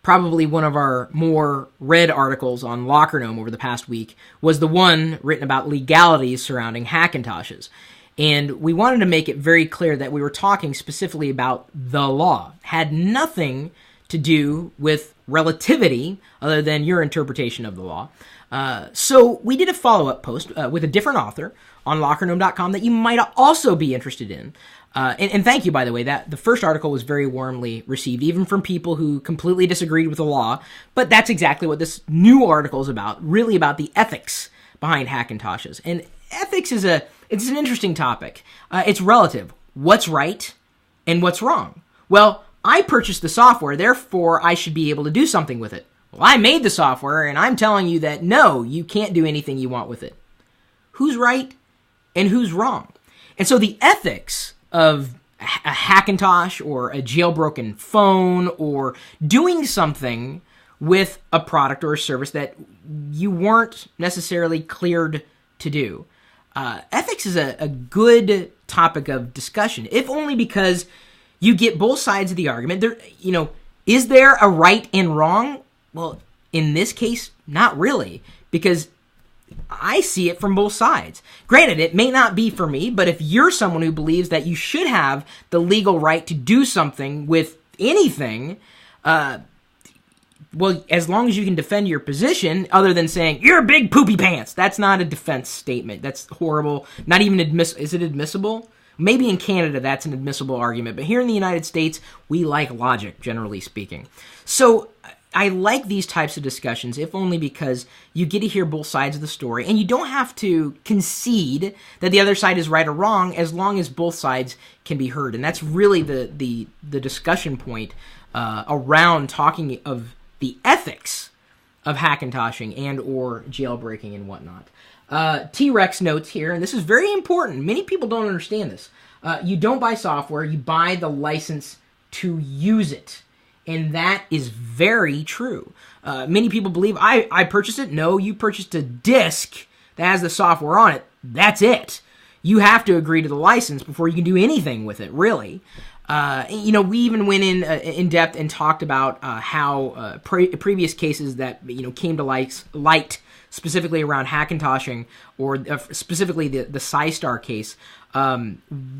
probably one of our more read articles on Lockernome over the past week was the one written about legalities surrounding Hackintoshes. And we wanted to make it very clear that we were talking specifically about the law. Had nothing to do with relativity other than your interpretation of the law. So we did a follow-up post with a different author on Lockernome.com that you might also be interested in. And thank you, by the way, that the first article was very warmly received, even from people who completely disagreed with the law. But that's exactly what this new article is about, really about the ethics behind Hackintoshes. And ethics it's an interesting topic. It's relative. What's right and what's wrong? Well, I purchased the software, therefore I should be able to do something with it. Well, I made the software, and I'm telling you that no, you can't do anything you want with it. Who's right and who's wrong? And so the ethics of a Hackintosh or a jailbroken phone or doing something with a product or a service that you weren't necessarily cleared to do. Ethics is a good topic of discussion, if only because you get both sides of the argument. Is there a right and wrong? Well, in this case, not really, because I see it from both sides. Granted, it may not be for me, but if you're someone who believes that you should have the legal right to do something with anything, well, as long as you can defend your position, other than saying, you're a big poopy pants, that's not a defense statement. That's horrible. Not even is it admissible? Maybe in Canada that's an admissible argument, but here in the United States, we like logic, generally speaking. So I like these types of discussions, if only because you get to hear both sides of the story, and you don't have to concede that the other side is right or wrong, as long as both sides can be heard. And that's really the discussion point around talking of the ethics of Hackintoshing and or jailbreaking and whatnot. T-Rex notes here, and this is very important. Many people don't understand this. You don't buy software, you buy the license to use it. And that is very true. Many people believe, I purchased it. No, you purchased a disc that has the software on it. That's it. You have to agree to the license before you can do anything with it, really. We even went in depth and talked about how previous cases that came to light specifically around Hackintoshing, or specifically the SciStar case.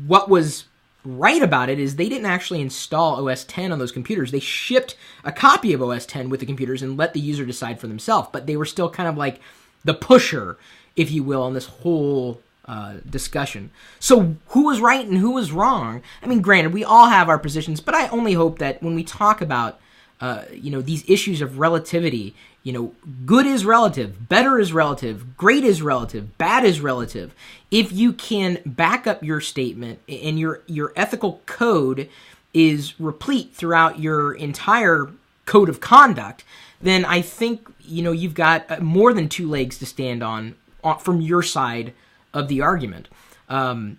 What was right about it is they didn't actually install OS X on those computers. They shipped a copy of OS X with the computers and let the user decide for themselves. But they were still kind of like the pusher, if you will, in this whole discussion. So who was right and who was wrong? I mean, granted, we all have our positions, but I only hope that when we talk about these issues of relativity, good is relative, better is relative, great is relative, bad is relative. If you can back up your statement and your ethical code is replete throughout your entire code of conduct, then I think, you've got more than two legs to stand on from your side of the argument. And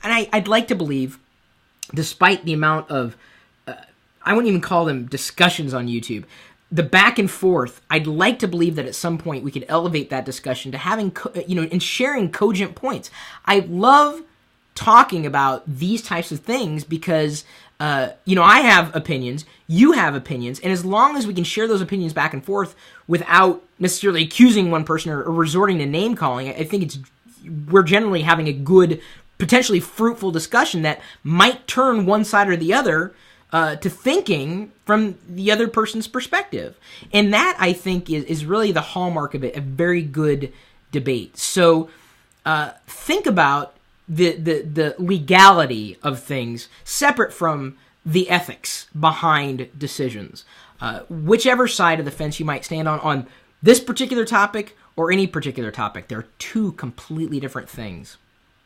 I'd like to believe, despite the amount of, I wouldn't even call them discussions on YouTube, the back and forth, I'd like to believe that at some point we could elevate that discussion to having, and sharing cogent points. I love talking about these types of things because, I have opinions, you have opinions, and as long as we can share those opinions back and forth without necessarily accusing one person or resorting to name calling, I think we're generally having a good, potentially fruitful discussion that might turn one side or the other to thinking from the other person's perspective. And that, I think, is really the hallmark of it, a very good debate. So think about the legality of things separate from the ethics behind decisions. Whichever side of the fence you might stand on this particular topic or any particular topic, they're two completely different things.